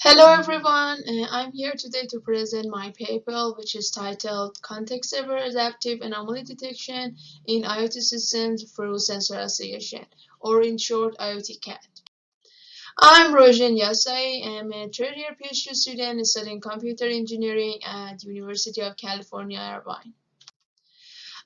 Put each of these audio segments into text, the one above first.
Hello everyone, I'm here today to present my paper which is titled Context-Aware Adaptive Anomaly Detection in IoT Systems through Sensor Association, or in short IoT CAD. I'm Rozhin. I'm a third-year PhD student studying computer engineering at University of California, Irvine.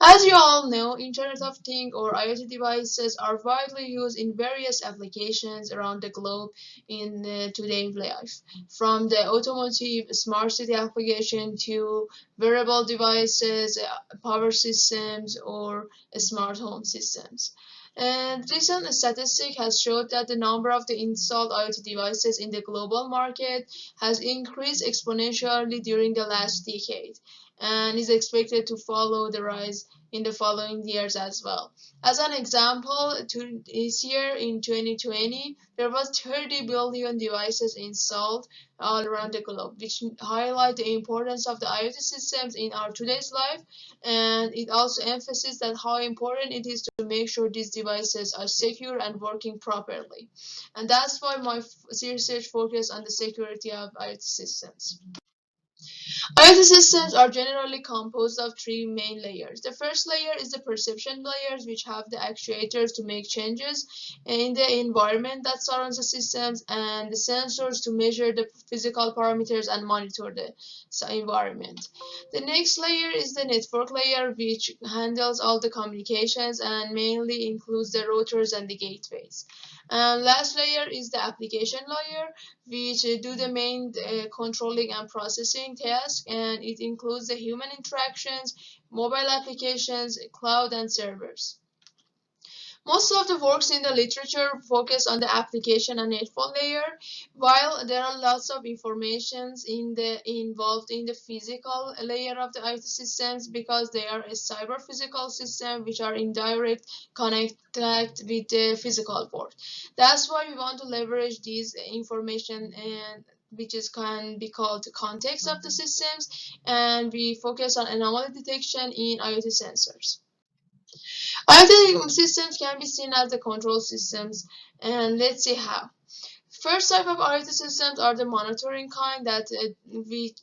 As you all know, Internet of Things or IoT devices are widely used in various applications around the globe in today's life, from the automotive smart city application to wearable devices, power systems, or smart home systems. And recent statistic has showed that the number of the installed IoT devices in the global market has increased exponentially during the last decade and is expected to follow the rise in the following years as well. As an example, this year in 2020, there was 30 billion devices installed all around the globe, which highlight the importance of the IoT systems in our today's life, and it also emphasizes that how important it is to make sure these devices are secure and working properly. And that's why my research focus on the security of IoT systems. IoT systems are generally composed of three main layers. The first layer is the perception layers, which have the actuators to make changes in the environment that surrounds the systems, and the sensors to measure the physical parameters and monitor the environment. The next layer is the network layer, which handles all the communications and mainly includes the routers and the gateways. And last layer is the application layer, which do the main controlling and processing tasks, and it includes the human interactions, mobile applications, cloud, and servers. Most of the works in the literature focus on the application and network layer, while there are lots of informations involved in the physical layer of the IT systems because they are a cyber physical system which are in direct contact with the physical world. That's why we want to leverage these information and which is can be called the context of the systems, and we focus on anomaly detection in IoT sensors. IoT systems can be seen as the control systems, and let's see how. First type of IoT systems are the monitoring kind that we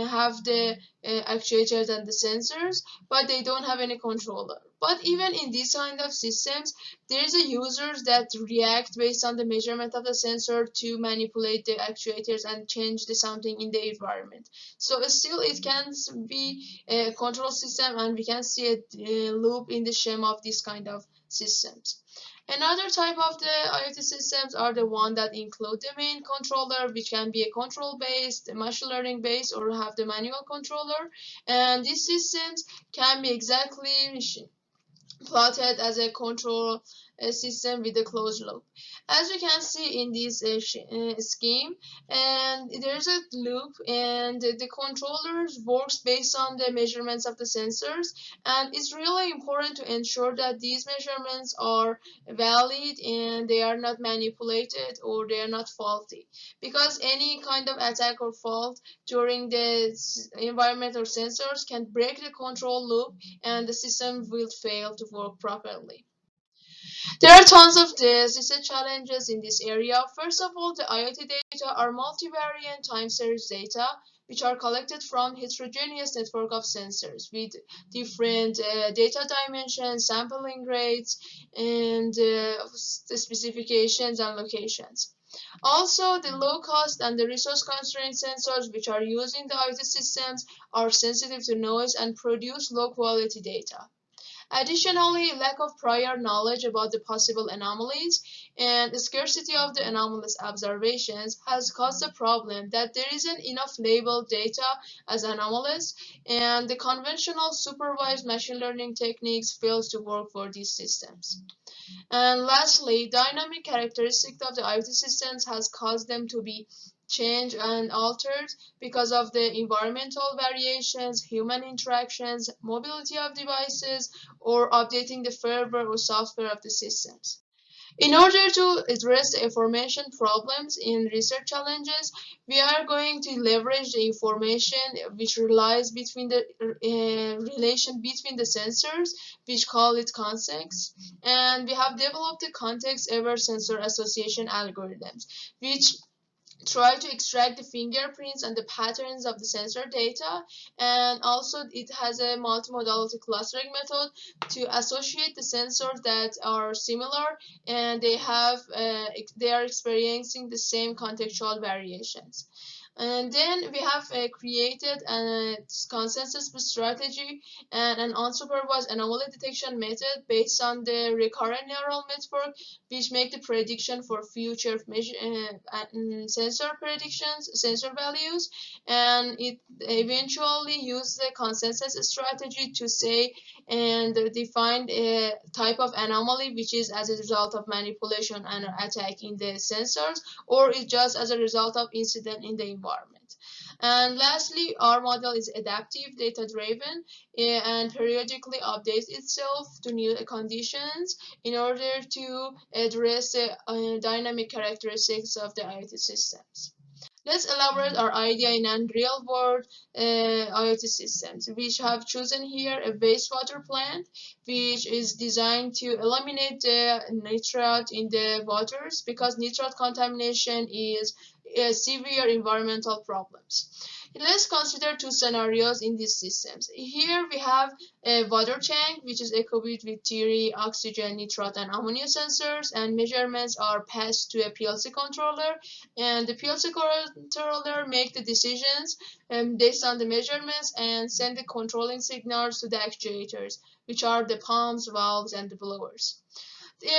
have the actuators and the sensors, but they don't have any controller. But even in these kind of systems, there is a users that react based on the measurement of the sensor to manipulate the actuators and change the something in the environment. So still it can be a control system, and we can see a loop in the schema of this kind of systems. Another type of the IoT systems are the one that include the main controller, which can be a control based, machine learning based, or have the manual controller. And these systems can be exactly plotted as a control system with a closed loop. As you can see in this scheme, and there's a loop, and the controllers works based on the measurements of the sensors, and it's really important to ensure that these measurements are valid and they are not manipulated or they are not faulty, because any kind of attack or fault during the environment or sensors can break the control loop and the system will fail to work properly. There are tons of disaster challenges in this area. First of all, the IoT data are multivariate time series data, which are collected from heterogeneous network of sensors with different data dimensions, sampling rates, and specifications and locations. Also, the low cost and the resource constrained sensors which are used in the IoT systems are sensitive to noise and produce low quality data. Additionally, lack of prior knowledge about the possible anomalies and the scarcity of the anomalous observations has caused the problem that there isn't enough labeled data as anomalous, and the conventional supervised machine learning techniques fails to work for these systems. And lastly, dynamic characteristics of the IoT systems has caused them to be changed and altered because of the environmental variations, human interactions, mobility of devices, or updating the firmware or software of the systems. In order to address the information problems in research challenges, we are going to leverage the information which relies between the relation between the sensors, which call it context, and we have developed the context-aware sensor association algorithms, which try to extract the fingerprints and the patterns of the sensor data, and also it has a multimodality clustering method to associate the sensors that are similar and they are experiencing the same contextual variations. And then we have created a consensus strategy and an unsupervised anomaly detection method based on the recurrent neural network, which make the prediction for future sensor predictions, sensor values, and it eventually use the consensus strategy to say and define a type of anomaly which is as a result of manipulation and attack in the sensors, or is just as a result of incident in the environment. And lastly, our model is adaptive, data-driven, and periodically updates itself to new conditions in order to address the dynamic characteristics of the IoT systems. Let's elaborate our idea in a real-world IoT systems. We have chosen here a wastewater plant, which is designed to eliminate the nitrate in the waters because nitrate contamination is a severe environmental problems. Let's consider two scenarios in these systems. Here we have a water tank which is equipped with theory, oxygen, nitrate, and ammonia sensors, and measurements are passed to a PLC controller, and the PLC controller make the decisions based on the measurements and send the controlling signals to the actuators, which are the pumps, valves, and the blowers.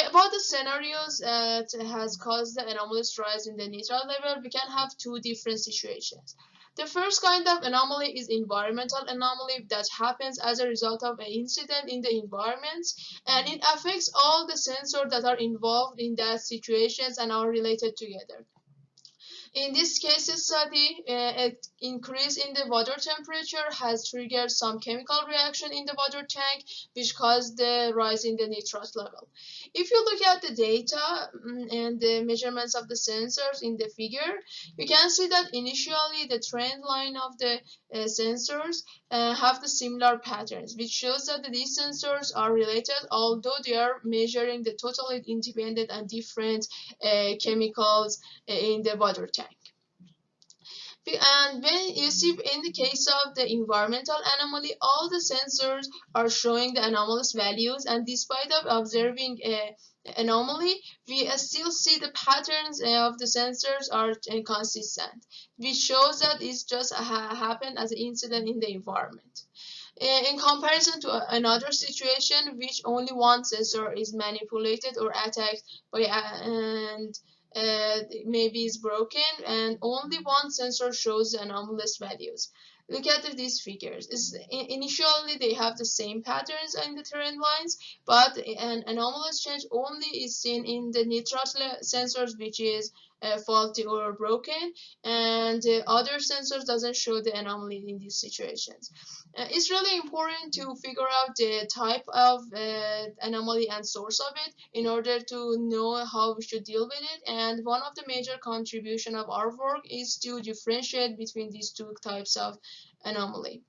About the scenarios that has caused the anomalous rise in the nitrate level, we can have two different situations. The first kind of anomaly is environmental anomaly that happens as a result of an incident in the environment, and it affects all the sensors that are involved in that situations and are related together. In this case study, an increase in the water temperature has triggered some chemical reaction in the water tank, which caused the rise in the nitrate level. If you look at the data and the measurements of the sensors in the figure, you can see that initially the trend line of the sensors have the similar patterns, which shows that these sensors are related, although they are measuring the totally independent and different chemicals in the water tank. And when you see in the case of the environmental anomaly, all the sensors are showing the anomalous values, and despite of observing a anomaly, we still see the patterns of the sensors are consistent, which shows that it's just happened as an incident in the environment. In comparison to another situation, which only one sensor is manipulated or attacked by and maybe is broken, and only one sensor shows the anomalous values. Look at these figures. Initially, they have the same patterns in the trend lines, but an anomalous change only is seen in the nitrate sensors, which is faulty or broken, and other sensors doesn't show the anomaly in these situations. It's really important to figure out the type of anomaly and source of it in order to know how we should deal with it. And one of the major contribution of our work is to differentiate between these two types of anomaly.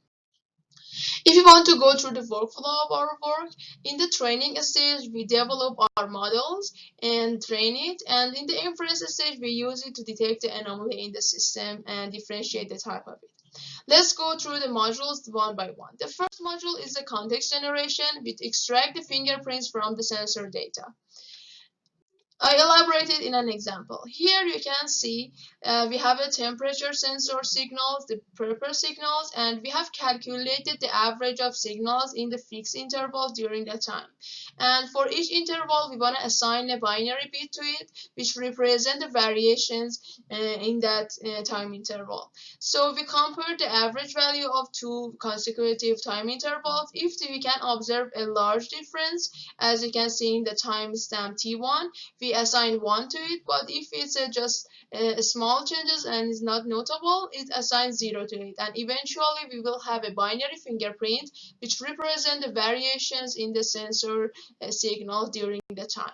If you want to go through the workflow of our work, in the training stage, we develop our models and train it, and in the inference stage, we use it to detect the anomaly in the system and differentiate the type of it. Let's go through the modules one by one. The first module is the context generation, which extract the fingerprints from the sensor data. I elaborated in an example. Here you can see we have a temperature sensor signals, the purple signals, and we have calculated the average of signals in the fixed intervals during that time. And for each interval, we want to assign a binary bit to it, which represent the variations in that time interval. So we compare the average value of two consecutive time intervals. If we can observe a large difference, as you can see in the timestamp T1, we assign 1 to it, but if it's just small changes and is not notable, it assigns 0 to it, and eventually we will have a binary fingerprint which represent the variations in the sensor signal during the time.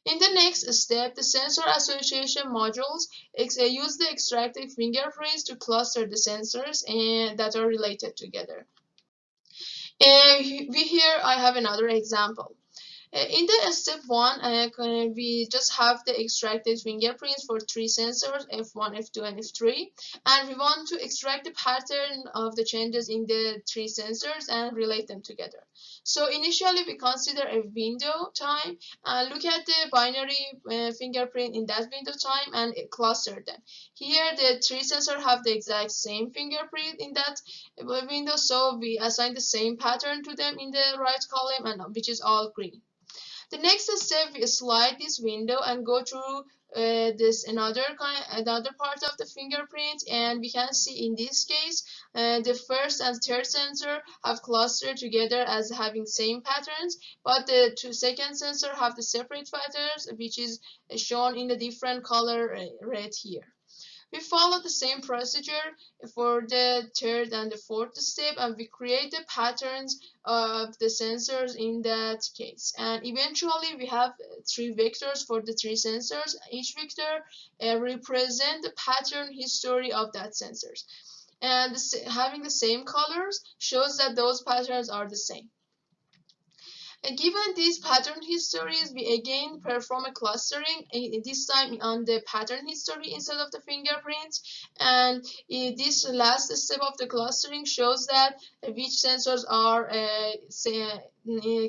In the next step, the sensor association modules use the extracted fingerprints to cluster the sensors that are related together. Here I have another example. In the step one, we just have the extracted fingerprints for three sensors, F1, F2, and F3, and we want to extract the pattern of the changes in the three sensors and relate them together. So initially, we consider a window time and look at the binary fingerprint in that window time and cluster them. Here, the three sensors have the exact same fingerprint in that window, so we assign the same pattern to them in the right column, and which is all green. The next step, we slide this window and go through this another part of the fingerprint, and we can see in this case the first and third sensor have clustered together as having same patterns, but the second sensor have the separate patterns, which is shown in the different color red here. We follow the same procedure for the third and the fourth step, and we create the patterns of the sensors in that case. And eventually we have three vectors for the three sensors. Each vector represent the pattern history of that sensors. And having the same colors shows that those patterns are the same. And given these pattern histories, we again perform a clustering, this time on the pattern history instead of the fingerprints. And this last step of the clustering shows that which sensors are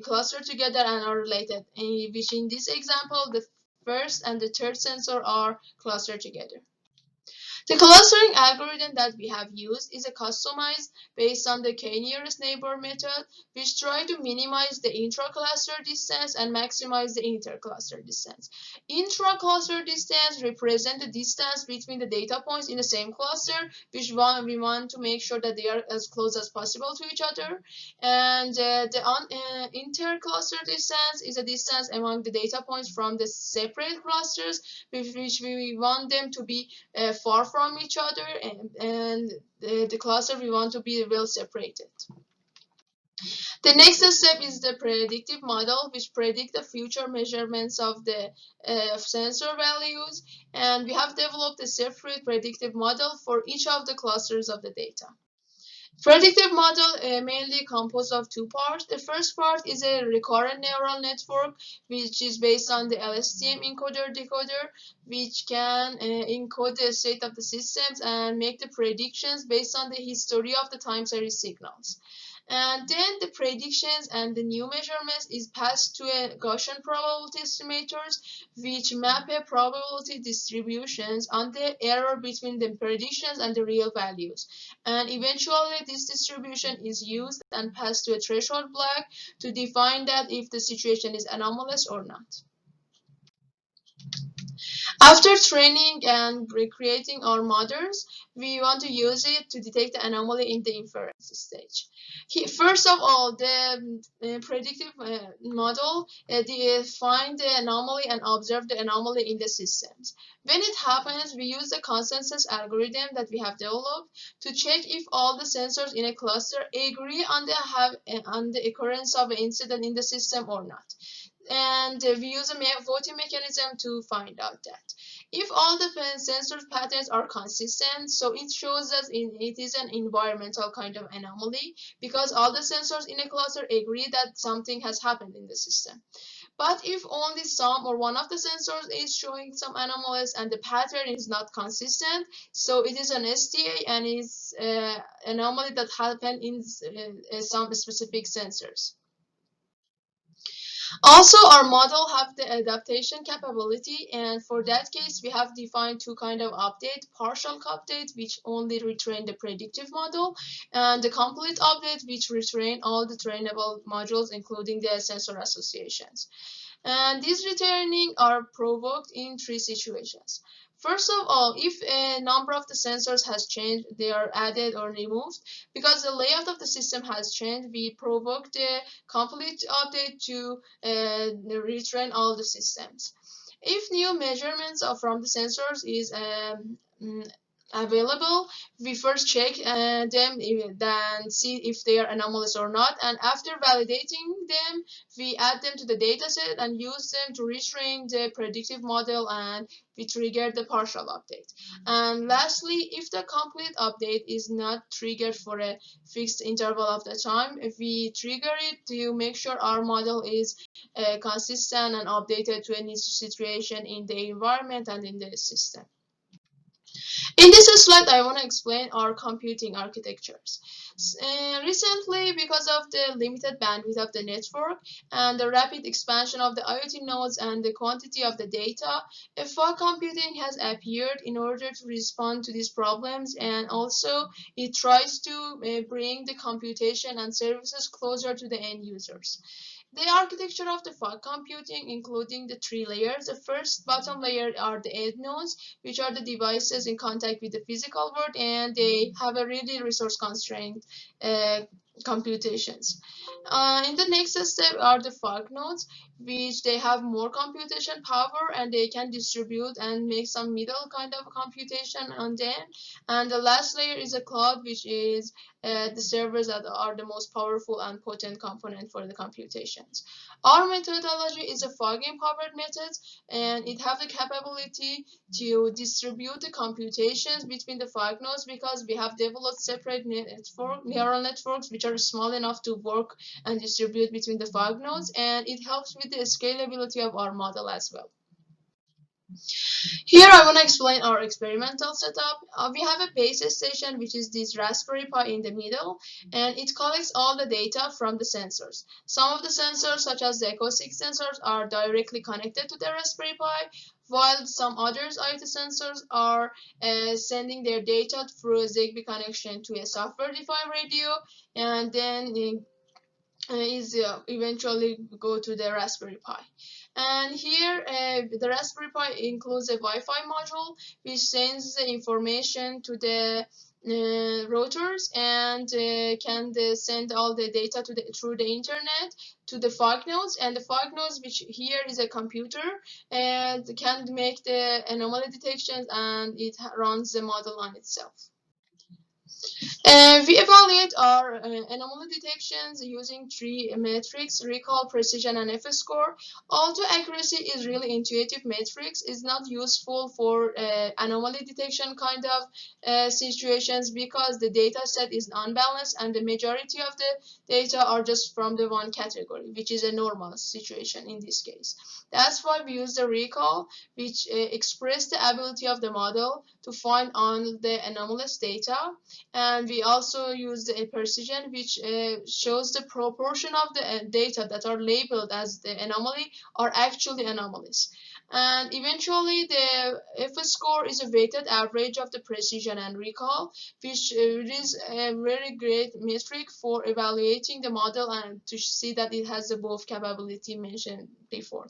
clustered together and are related, which in this example, the first and the third sensor are clustered together. The clustering algorithm that we have used is a customized based on the k-nearest neighbor method, which try to minimize the intra-cluster distance and maximize the inter-cluster distance. Intra-cluster distance represents the distance between the data points in the same cluster, which we want to make sure that they are as close as possible to each other. And the inter-cluster distance is a distance among the data points from the separate clusters, which we want them to be far from each other, and the cluster we want to be well separated. The next step is the predictive model, which predict the future measurements of the sensor values, and we have developed a separate predictive model for each of the clusters of the data. Predictive model mainly composed of two parts. The first part is a recurrent neural network, which is based on the LSTM encoder decoder, which can encode the state of the systems and make the predictions based on the history of the time series signals. And then the predictions and the new measurements is passed to a Gaussian probability estimators, which map a probability distributions on the error between the predictions and the real values. And eventually this distribution is used and passed to a threshold block to define that if the situation is anomalous or not. After training and recreating our models, we want to use it to detect the anomaly in the inference stage. First of all, the predictive model find the anomaly and observe the anomaly in the systems. When it happens, we use the consensus algorithm that we have developed to check if all the sensors in a cluster agree on the occurrence of an incident in the system or not. And we use a voting mechanism to find out that. If all the sensor patterns are consistent, so it shows that it is an environmental kind of anomaly because all the sensors in a cluster agree that something has happened in the system. But if only some or one of the sensors is showing some anomalies and the pattern is not consistent, so it is an STA and is anomaly that happened in some specific sensors. Also, our model have the adaptation capability, and for that case, we have defined two kind of update: partial update, which only retrain the predictive model, and the complete update, which retrain all the trainable modules, including the sensor associations. And these returning are provoked in three situations. First of all, if a number of the sensors has changed, they are added or removed. Because the layout of the system has changed, we provoke the complete update to retrain all the systems. If new measurements from the sensors is available, we first check them, then see if they are anomalous or not, and after validating them, we add them to the dataset and use them to retrain the predictive model, and we trigger the partial update. And lastly, if the complete update is not triggered for a fixed interval of the time, we trigger it to make sure our model is consistent and updated to any situation in the environment and in the system. In this slide, I want to explain our computing architectures. Recently, because of the limited bandwidth of the network and the rapid expansion of the IoT nodes and the quantity of the data, fog computing has appeared in order to respond to these problems, and also it tries to bring the computation and services closer to the end users. The architecture of the fog computing, including the three layers. The first bottom layer are the edge nodes, which are the devices in contact with the physical world, and they have a really resource constrained uh, computations. In the next step are the fog nodes, which they have more computation power and they can distribute and make some middle kind of computation on them. And the last layer is a cloud, which is the servers that are the most powerful and potent component for the computations. Our methodology is a fog empowered method, and it have the capability to distribute the computations between the fog nodes, because we have developed separate neural networks which are small enough to work and distribute between the fog nodes, and it helps with the scalability of our model as well. Here I want to explain our experimental setup. We have a base station, which is this Raspberry Pi in the middle, and it collects all the data from the sensors. Some of the sensors, such as the Echo 6 sensors, are directly connected to the Raspberry Pi, while some others IoT sensors are sending their data through a Zigbee connection to a software-defined radio, and then is eventually go to the Raspberry Pi. And here the Raspberry Pi includes a Wi-Fi module which sends the information to the routers, and can send all the data to through the internet to the fog nodes, and the fog nodes, which here is a computer, and can make the anomaly detections, and it runs the model on itself. We evaluate our anomaly detections using three metrics: recall, precision, and F-score. Although accuracy is really intuitive metrics, is not useful for anomaly detection kind of situations, because the data set is unbalanced and the majority of the data are just from the one category, which is a normal situation in this case. That's why we use the recall, which express the ability of the model to find on the anomalous data, and we also use a precision, which shows the proportion of the data that are labeled as the anomaly are actually anomalies. And eventually the F-score is a weighted average of the precision and recall, which is a very great metric for evaluating the model and to see that it has the both capability mentioned before.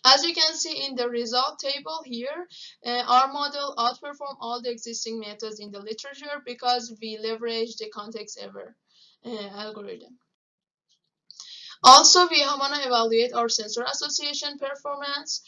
As you can see in the result table here, our model outperformed all the existing methods in the literature because we leverage the context-aware algorithm. Also, we want to evaluate our sensor association performance.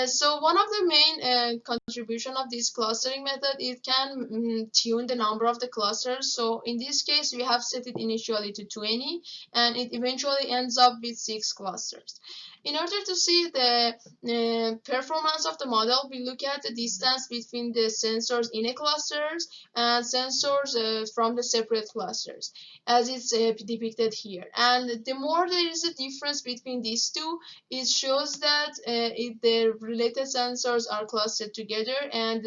So one of the main contribution of this clustering method, it can tune the number of the clusters. So in this case, we have set it initially to 20, and it eventually ends up with 6 clusters. In order to see the performance of the model, we look at the distance between the sensors in a clusters and sensors from the separate clusters, as it's depicted here. And the more there is a difference between these two, it shows that the related sensors are clustered together, and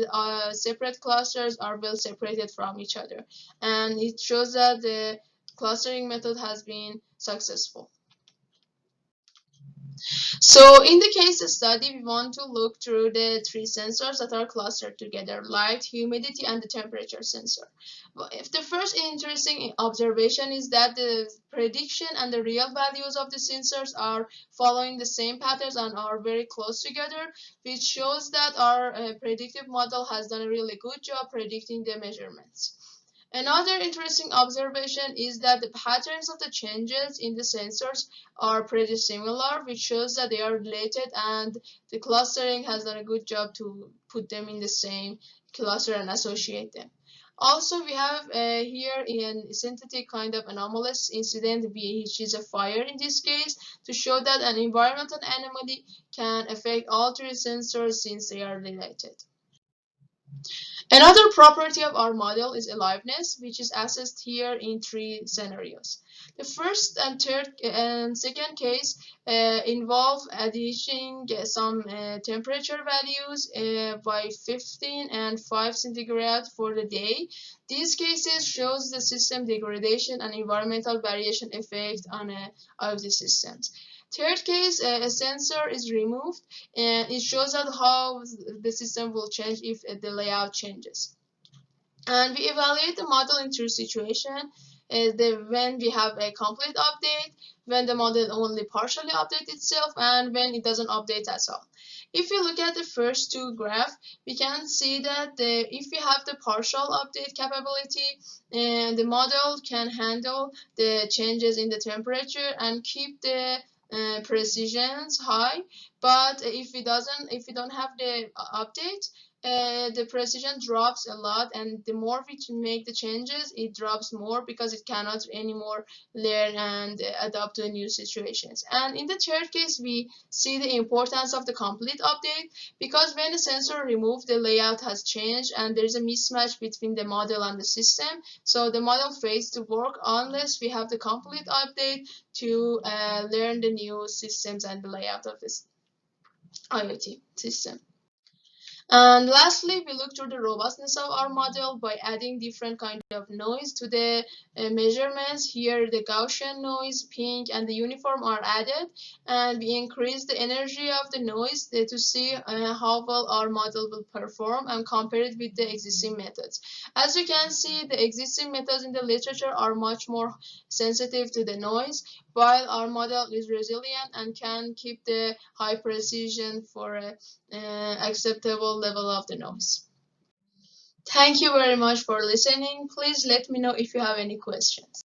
separate clusters are well separated from each other. And it shows that the clustering method has been successful. So in the case study, we want to look through the three sensors that are clustered together: light, humidity, and the temperature sensor. If the first interesting observation is that the prediction and the real values of the sensors are following the same patterns and are very close together, which shows that our predictive model has done a really good job predicting the measurements. Another interesting observation is that the patterns of the changes in the sensors are pretty similar, which shows that they are related, and the clustering has done a good job to put them in the same cluster and associate them. Also, we have here in synthetic kind of anomalous incident, which is a fire in this case, to show that an environmental anomaly can affect all three sensors since they are related. Another property of our model is aliveness, which is assessed here in three scenarios. The first and third and second case involve addition some temperature values by 15 and 5 centigrade for the day. These cases shows the system degradation and environmental variation effect on IoT systems. Third case, a sensor is removed and it shows out how the system will change if the layout changes. And we evaluate the model in two situations. When we have a complete update, when the model only partially updates itself, and when it doesn't update at all. If we look at the first two graphs, we can see that if we have the partial update capability, and the model can handle the changes in the temperature and keep the precisions high. But if we don't have the update, the precision drops a lot, and the more we make the changes, it drops more because it cannot anymore learn and adapt to new situations. And in the third case, we see the importance of the complete update, because when the sensor removed, the layout has changed and there is a mismatch between the model and the system. So the model fails to work unless we have the complete update to learn the new systems and the layout of this IoT system. And lastly, we look to the robustness of our model by adding different kind of noise to the measurements. Here, the Gaussian noise, ping, and the uniform are added, and we increase the energy of the noise to see how well our model will perform and compare it with the existing methods. As you can see, the existing methods in the literature are much more sensitive to the noise, while our model is resilient and can keep the high precision for a acceptable level of the noise. Thank you very much for listening. Please let me know if you have any questions.